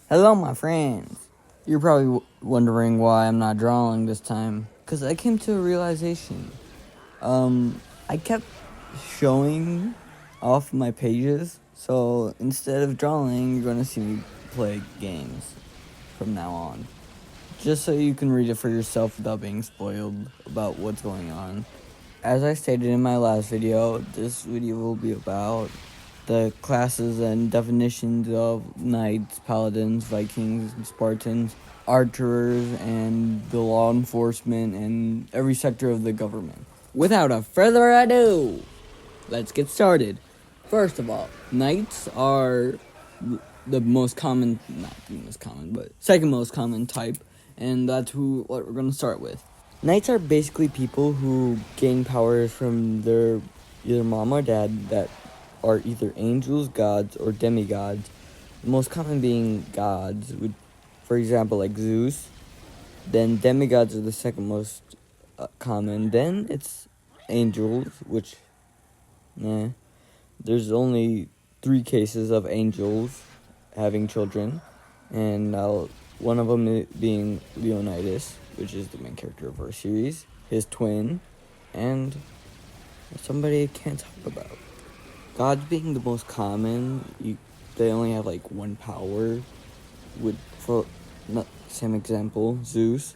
Hello, my friends. You're probably wondering why I'm not drawing this time. Because I came to a realization. I kept showing off my pages, so instead of drawing, you're going to see me play games from now on. Just so you can read it for yourself without being spoiled about what's going on. As I stated in my last video, this video will be about the classes and definitions of knights, paladins, Vikings, Spartans, archers, and the law enforcement and every sector of the government. Without a further ado, let's get started. First of all, knights are the most common, not the most common, but second most common type, and that's what we're going to start with. Knights are basically people who gain powers from their either mom or dad that are either angels, gods, or demigods. The most common being gods, for example, like Zeus. Then demigods are the second most common. Then it's angels, which, there's only 3 cases of angels having children, and one of them being Leonidas, which is the main character of our series, his twin, and somebody I can't talk about. Gods being the most common, they only have like one power. For not same example, Zeus,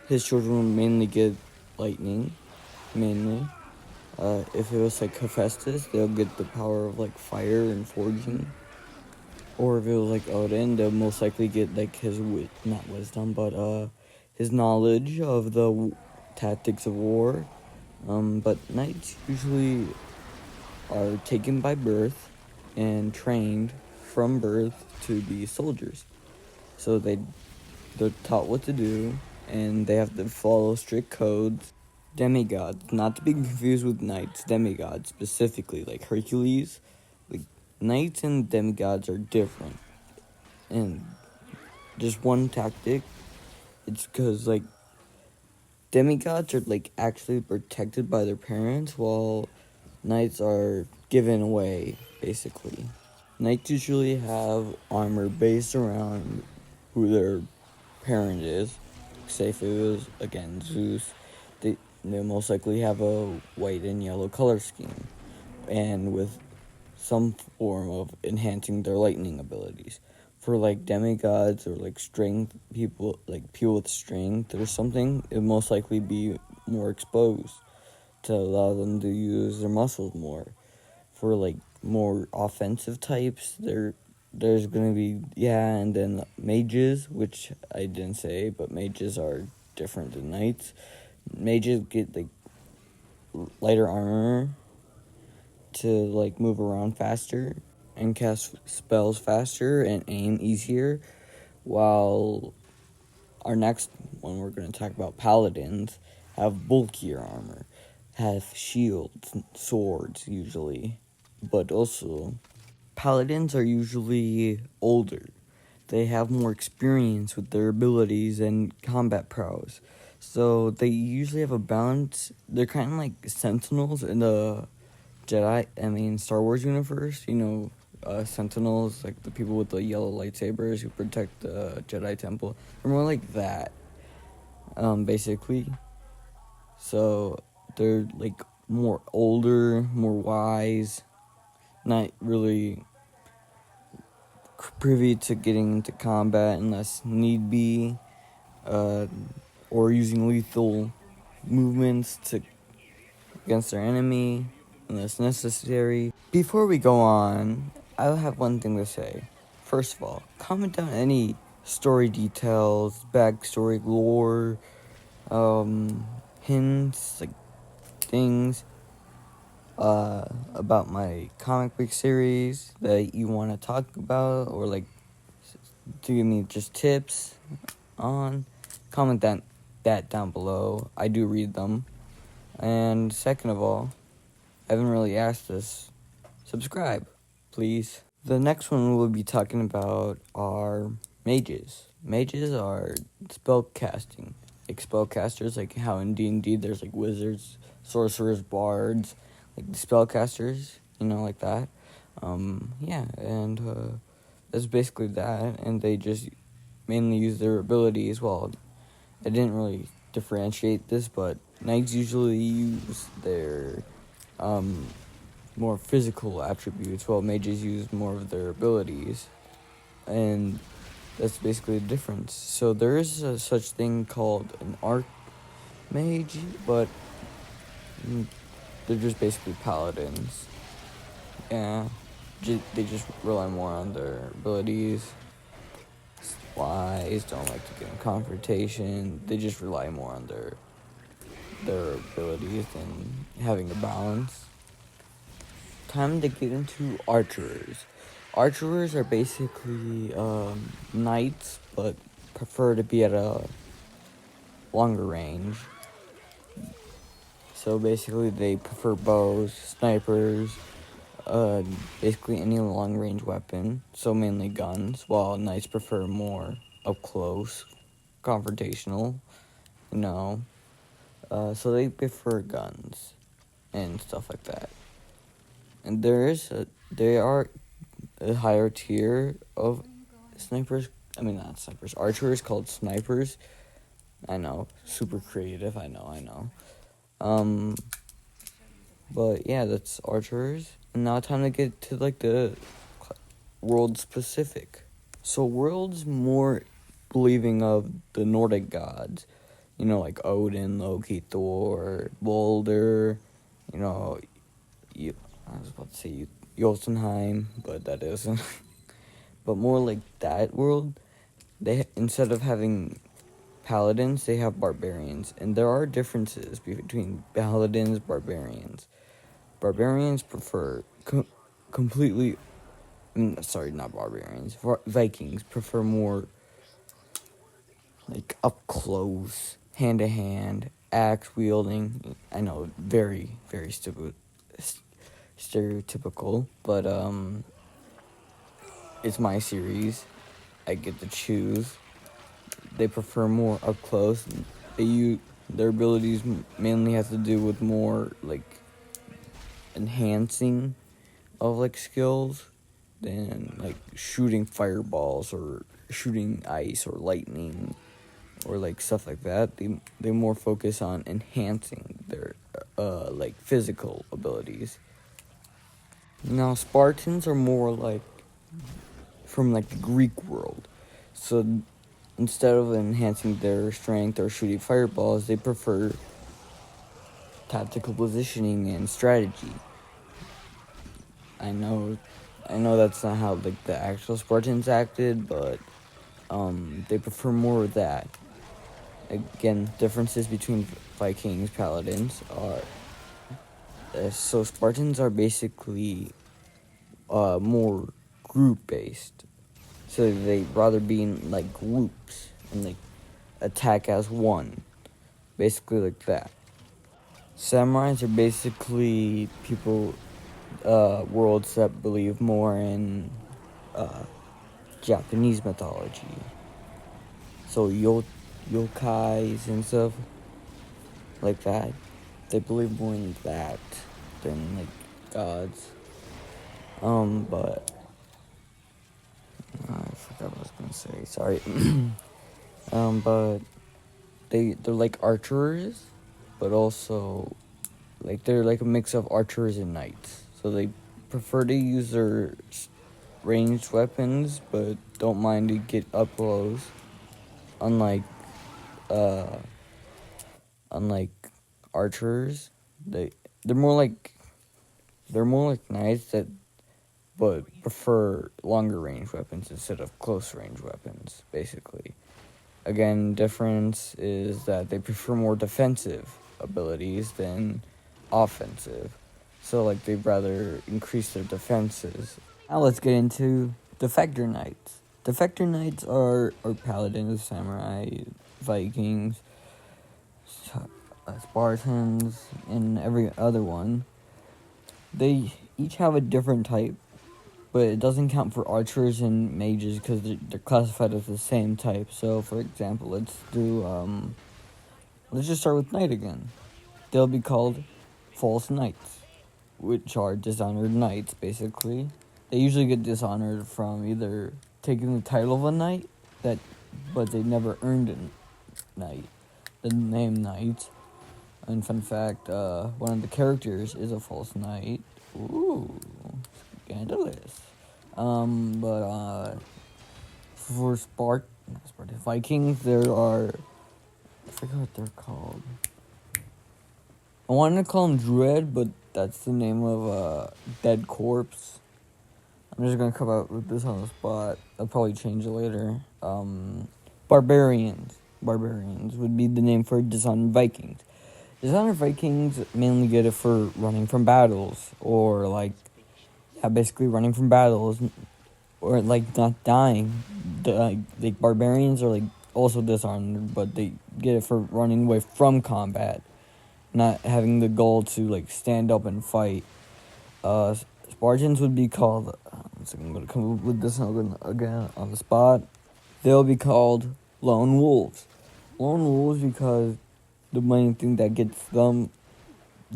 his children will mainly get lightning, mainly. If it was like Hephaestus, they'll get the power of like fire and forging. Or if it was like Odin, they'll most likely get like his not wisdom, but his knowledge of the tactics of war. But knights usually are taken by birth and trained from birth to be soldiers. So they're taught what to do, and they have to follow strict codes. Demigods, not to be confused with knights, demigods specifically, like Hercules. Like, knights and demigods are different. And just one tactic, it's because, like, demigods are, like, actually protected by their parents, while knights are given away, basically. Knights usually have armor based around who their parent is. Say if it was, again, Zeus, they most likely have a white and yellow color scheme, and with some form of enhancing their lightning abilities. For like demigods or like strength people, like people with strength or something, it most likely be more exposed to allow them to use their muscles more. For like more offensive types, there's gonna be and then mages, which I didn't say, but mages are different than knights. Mages get like lighter armor to like move around faster and cast spells faster and aim easier, while our next one we're going to talk about, paladins, have bulkier armor, have shields, swords usually, but also paladins are usually older. They have more experience with their abilities and combat prowess. So they usually have a balance. They're kind of like sentinels in the Star Wars universe. Sentinels, like the people with the yellow lightsabers who protect the Jedi Temple. They're more like that, basically. So they're like more older, more wise, not really privy to getting into combat unless need be, or using lethal movements against their enemy unless necessary. Before we go on, I have one thing to say. First of all, comment down any story details, backstory, lore, hints, like things about my comic book series that you want to talk about, or like to give me just tips on. Comment that down below. I do read them. And second of all, I haven't really asked this. Subscribe, please. The next one we'll be talking about are mages. Mages are spell casting. Like spellcasters, like how in D&D there's like wizards, sorcerers, bards, like the spellcasters, like that. And that's basically that, and they just mainly use their abilities. Well, I didn't really differentiate this, but knights usually use their more physical attributes, while mages use more of their abilities, and that's basically the difference. So there is a such thing called an archmage, but they're just basically paladins. Yeah, they just rely more on their abilities. Wise, don't like to get in confrontation. They just rely more on their abilities and having a balance. Time to get into archers. Archers are basically knights, but prefer to be at a longer range. So basically, they prefer bows, snipers, basically any long range weapon. So mainly guns, while knights prefer more up close, confrontational. So they prefer guns and stuff like that. And they are a higher tier of snipers. I mean, not snipers. Archers called snipers. I know, super creative. I know. But yeah, that's archers. And now time to get to like the world specific. So world's more believing of the Nordic gods. Like Odin, Loki, Thor, Balder. I was about to say Jotunheim, but that isn't. But more like that world. They instead of having paladins, they have barbarians, and there are differences between paladins, barbarians. Barbarians prefer completely. Sorry, not barbarians. Vikings prefer more like up close, hand to hand, axe wielding. I know, very very stereotypical, but it's my series. I get to choose. They prefer more up close. Their abilities mainly have to do with more like enhancing of like skills than like shooting fireballs or shooting ice or lightning or like stuff like that. They more focus on enhancing their like physical abilities. Now Spartans are more like from like the Greek world. So instead of enhancing their strength or shooting fireballs, they prefer tactical positioning and strategy. I know that's not how like the actual Spartans acted, but they prefer more of that. Again, differences between Vikings, Paladins are so Spartans are basically more group based. So they rather be in like groups and like attack as one. Basically like that. Samurais are basically people worlds that believe more in Japanese mythology. So yokais and stuff like that. They believe more in that than like gods. But I forgot what I was gonna say. Sorry. But they're like archers, but also like they're like a mix of archers and knights. So they prefer to use their ranged weapons, but don't mind to get up close. Unlike unlike archers, they're more like knights that but prefer longer range weapons instead of close range weapons, basically. Again, difference is that they prefer more defensive abilities than offensive. So like they'd rather increase their defenses. Now let's get into Defector Knights. Defector Knights are paladins, samurai, Vikings, Spartans, and every other one. They each have a different type, but it doesn't count for archers and mages because they're classified as the same type. So, for example, let's just start with knight again. They'll be called false knights, which are dishonored knights, basically. they usually get dishonored from either taking the title of a knight, but they never earned a knight, the name knight. And fun fact, one of the characters is a false knight. Ooh, scandalous. But for Vikings, there are, I forget what they're called. I wanted to call them Druid, but that's the name of a dead corpse. I'm just gonna come out with this on the spot. I'll probably change it later. Barbarians. Barbarians would be the name for Dishonored Vikings. Dishonored Vikings mainly get it for running from battles, or basically running from battles, or not dying. Like barbarians are also dishonored, but they get it for running away from combat, not having the goal to stand up and fight. Spartans would be called. I'm gonna come up with this again on the spot. They'll be called lone wolves. Lone wolves because the main thing that gets them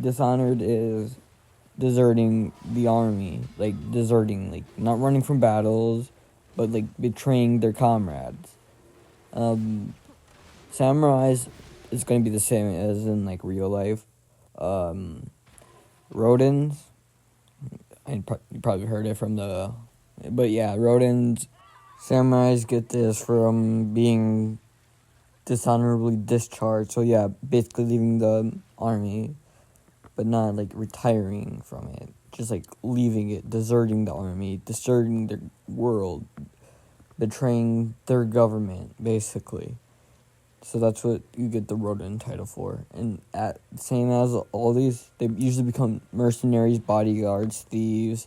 dishonored is deserting the army, not running from battles, but betraying their comrades. Samurais is going to be the same as in real life. Rodens, you probably heard it from but yeah, Rodens. Samurais get this from being dishonorably discharged. So yeah, basically leaving the army, but not retiring from it. Just leaving it, deserting the army, deserting their world, betraying their government, basically. So that's what you get the Rodan title for. And same as all these, they usually become mercenaries, bodyguards, thieves,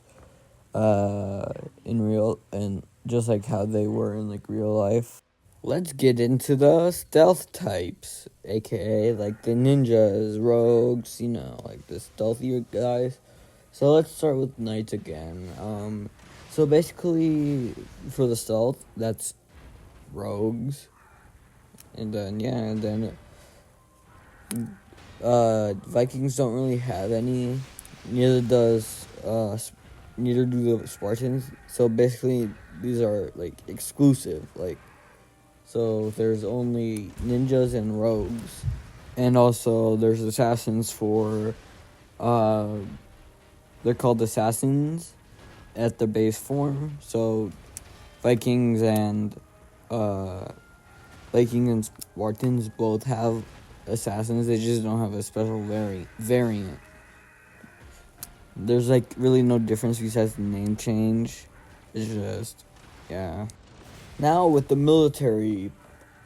and just like how they were in real life. Let's get into the stealth types, aka the ninjas, rogues, the stealthy guys. So let's start with knights again. So basically for the stealth, that's rogues. And then Vikings don't really have any. Neither do the Spartans. So basically these are exclusive. So there's only ninjas and rogues. And also there's assassins for they're called assassins at the base form. So Vikings and Spartans both have assassins. They just don't have a special variant. There's really no difference besides the name change. It's just, yeah. Now with the military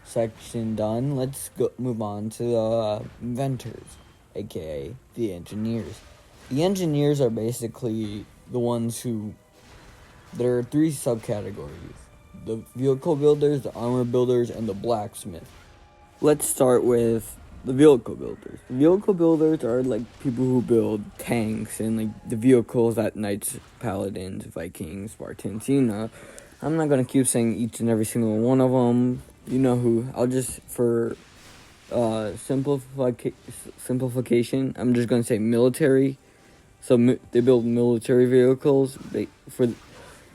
section done, let's move on to the inventors, aka the engineers. The engineers are basically the ones who. There are 3 subcategories: the vehicle builders, the armor builders, and the blacksmith. Let's start with the vehicle builders. The vehicle builders are people who build tanks and the vehicles that knights, paladins, Vikings, Spartans, I'm not going to keep saying each and every single one of them. You know who. I'll just, for simplification, I'm just going to say military. So they build military vehicles. They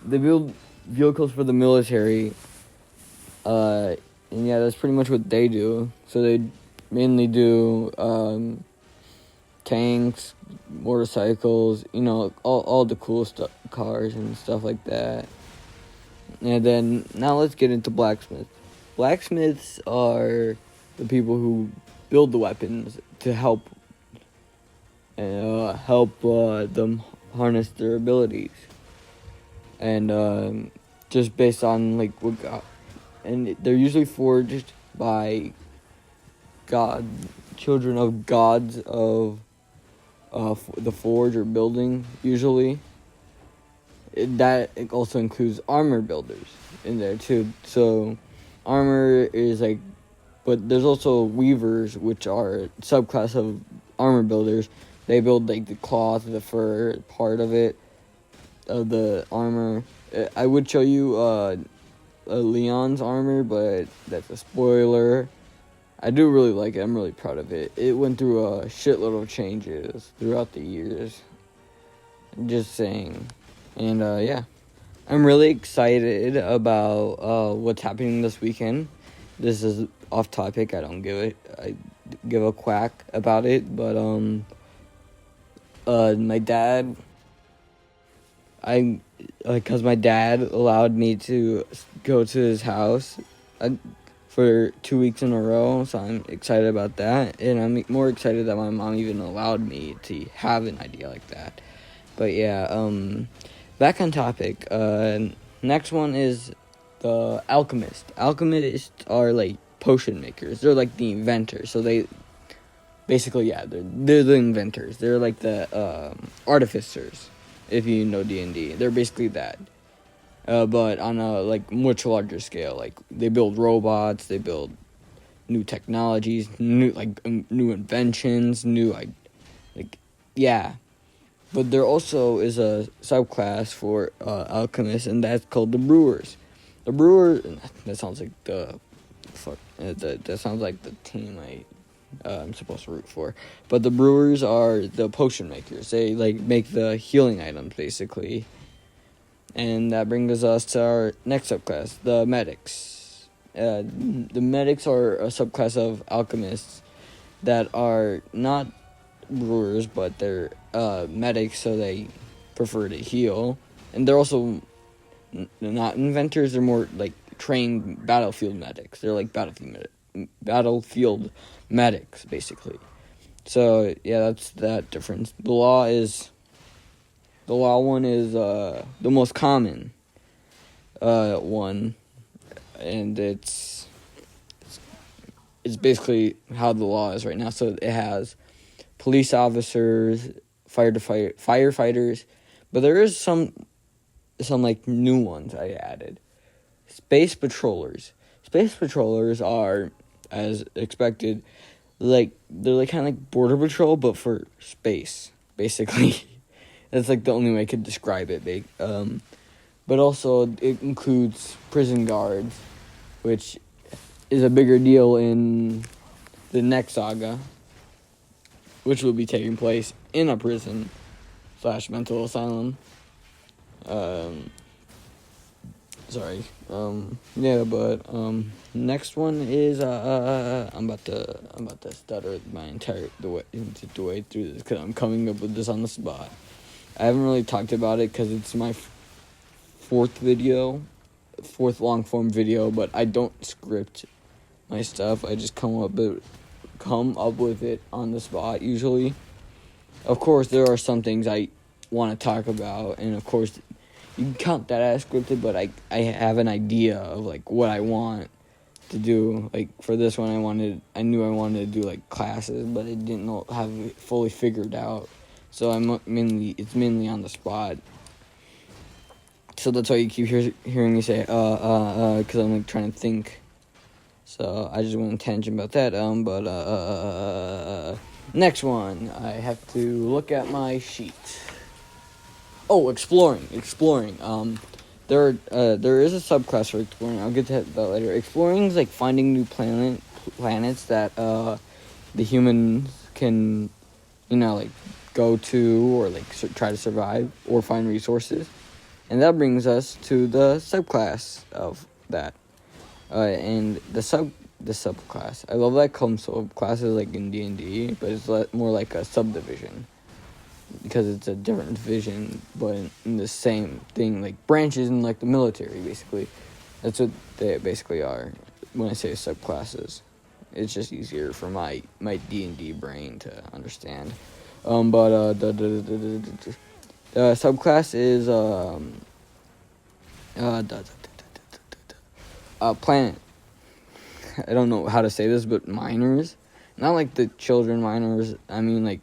build vehicles for the military. And yeah, that's pretty much what they do. So they mainly do tanks, motorcycles, all the cool stuff, cars and stuff like that. And then now let's get into blacksmiths. Blacksmiths are the people who build the weapons to help them harness their abilities. And just based on what God, and they're usually forged by children of gods of the forge or building, usually. That also includes armor builders in there too. So armor is but there's also weavers, which are a subclass of armor builders. They build the cloth, the fur part of it, of the armor. I would show you Leon's armor, but that's a spoiler. I do really like it. I'm really proud of it. It went through a shitload of changes throughout the years. Just saying. And yeah. I'm really excited about what's happening this weekend. This is off topic. I give a quack about it, but my dad, because my dad allowed me to go to his house for 2 weeks in a row, so I'm excited about that, and I'm more excited that my mom even allowed me to have an idea like that. But yeah, back on topic. Next one is the alchemist. Alchemists are like potion makers. They're like the inventors. So they basically, they're the inventors. They're like the artificers. If you know D&D, they're basically that. But on a like much larger scale, like they build robots, they build new technologies, new inventions, yeah. But there also is a subclass for alchemists, and that's called the brewers. The brewer, that sounds like that sounds like the team I'm supposed to root for. But the brewers are the potion makers. They like make the healing items basically. And that brings us to our next subclass, the medics. The medics are a subclass of alchemists that are not brewers, but they're medics, so they prefer to heal. And they're also not inventors, they're more like trained battlefield medics. They're like battlefield medics, basically. So, yeah, that's that difference. The law one is the most common one, and it's basically how the law is right now. So it has police officers, firefighters, but there is some like new ones I added. Space patrollers. Space patrollers are, as expected, they're like kind of like border patrol, but for space, basically. That's like the only way I could describe it. But also it includes prison guards, which is a bigger deal in the next saga, which will be taking place in a prison / mental asylum. Next one is I'm about to stutter the way through this because I'm coming up with this on the spot. I haven't really talked about it because it's my fourth long form video, but I don't script my stuff. I just come up with it on the spot usually. Of course, there are some things I want to talk about, and of course, you can count that as scripted, but I have an idea of like what I want to do. Like for this one, I knew I wanted to do like classes, but I didn't have it fully figured out. So it's mainly on the spot. So that's why you keep hearing me say because I'm like trying to think. So I just went on a tangent about that. Next one, I have to look at my sheet. Oh, exploring. There is a subclass for exploring. I'll get to that later. Exploring is like finding new planets that the humans can, like go to or like try to survive or find resources. And that brings us to the subclass of that. And the subclass. I love that I call them subclasses like in D&D, but it's more like a subdivision. Because it's a different division, but in the same thing, like branches in like the military, basically. That's what they basically are when I say subclasses. It's just easier for my D&D brain to understand. The subclass is planet. I don't know how to say this, but miners. Not like the children miners. I mean like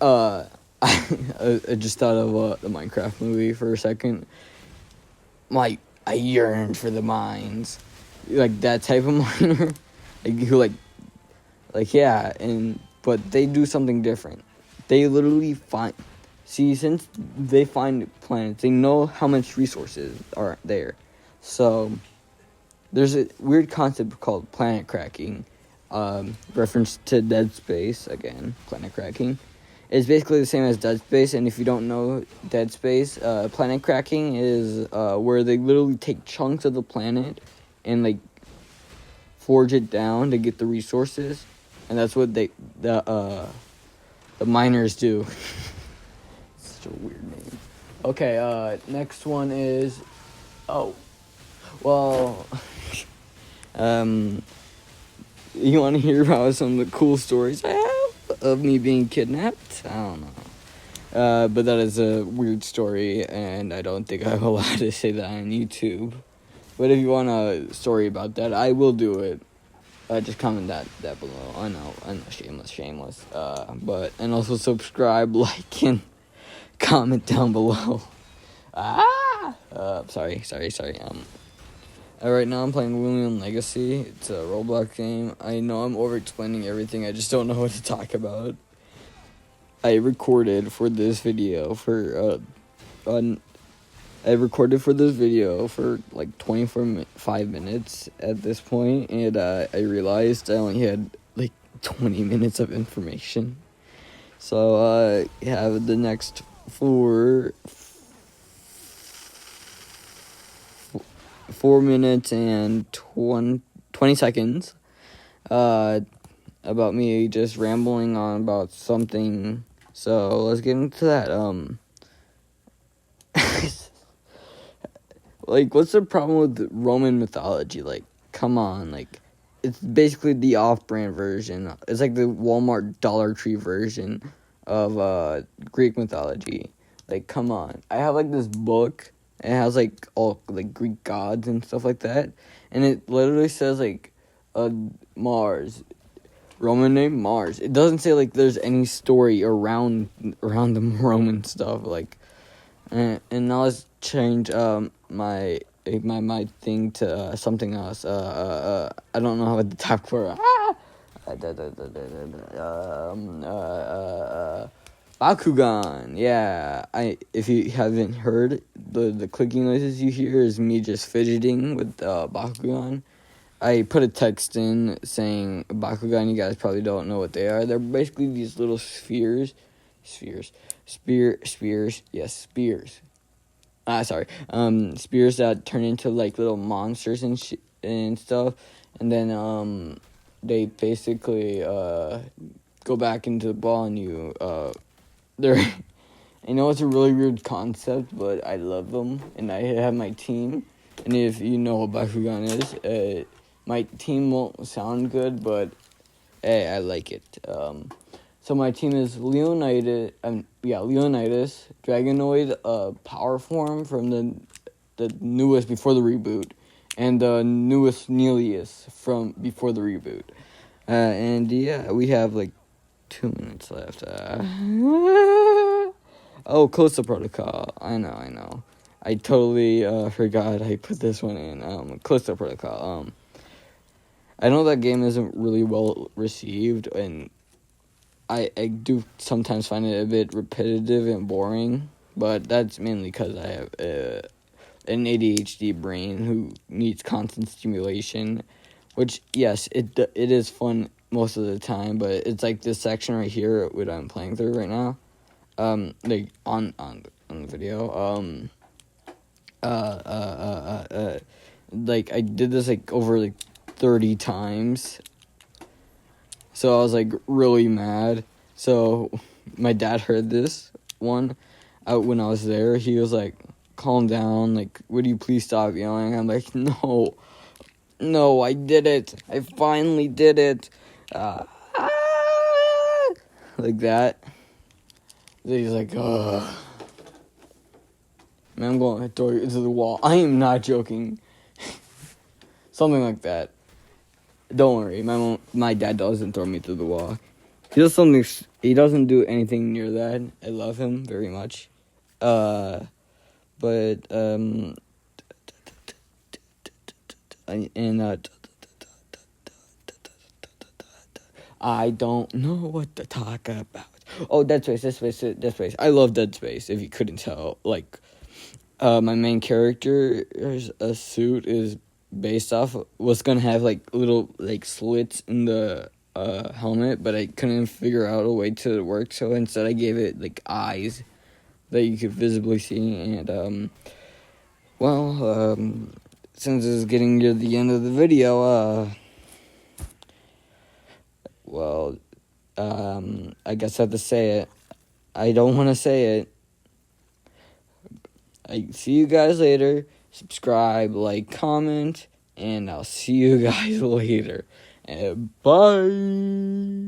I just thought of the Minecraft movie for a second. I yearned for the mines, like that type of miner, but they do something different. They literally since they find planets, they know how much resources are there. So there's a weird concept called planet cracking, reference to Dead Space again, planet cracking. It's basically the same as Dead Space, and if you don't know Dead Space, planet cracking is where they literally take chunks of the planet and like forge it down to get the resources, and that's what the miners do. Such a weird name. Okay, next one is you want to hear about some of the cool stories I have of me being kidnapped? I don't know. But that is a weird story, and I don't think I'm allowed to say that on YouTube. But if you want a story about that, I will do it. Just comment that below. I know, shameless. And also subscribe, like, and comment down below. Sorry. Right now I'm playing William Legacy. It's a Roblox game. I know I'm over-explaining everything. I just don't know what to talk about. I recorded for this video for like 5 minutes at this point, and I realized I only had like 20 minutes of information. So I have the next 4 minutes and 20 seconds about me just rambling on about something. So let's get into that. Like, what's the problem with Roman mythology? Like, come on, like, it's basically the off-brand version. It's like the Walmart Dollar Tree version of Greek mythology. Like, come on. I have like this book. It has like all like Greek gods and stuff like that, and it literally says like Mars, Roman name Mars. It doesn't say like there's any story around the Roman stuff. Like, and now let's change my thing to something else. I don't know what to talk for. Bakugan, yeah. If you haven't heard, the clicking noises you hear is me just fidgeting with Bakugan. I put a text in saying Bakugan. You guys probably don't know what they are. They're basically these little spears. Spears that turn into like little monsters and stuff, and then they basically go back into the ball, and you I know it's a really weird concept, but I love them, and I have my team. And if you know what Bakugan is, my team won't sound good, but hey, I like it. So my team is Leonidas, Dragonoid, Power Form from the newest before the reboot, and the newest Nelius from before the reboot. And yeah, we have like 2 minutes left. Callisto Protocol. I know. I totally forgot I put this one in. Callisto Protocol. I know that game isn't really well received, and I do sometimes find it a bit repetitive and boring, but that's mainly because I have an ADHD brain who needs constant stimulation, which, yes, it is fun most of the time, but it's like this section right here, what I'm playing through right now, like, on the video, like, I did this, like, over, like, 30 times, so I was, like, really mad. So my dad heard this one when I was there. He was like, calm down, like, would you please stop yelling? I'm like, no, I did it. I finally did it. Like that. Then he's like, ugh. Man, I'm going to throw you into the wall. I am not joking. Something like that. Don't worry, my dad doesn't throw me through the wall. He does something. He doesn't do anything near that. I love him very much. I don't know what to talk about. Oh, Dead Space. I love Dead Space. If you couldn't tell, like, my main character's suit is based off was gonna have like little like slits in the helmet, but I couldn't figure out a way to work, so instead I gave it like eyes that you could visibly see. And since it's getting near the end of the video, I guess I have to say it. I don't want to say it. I see you guys later. Subscribe, like, comment, and I'll see you guys later. And bye.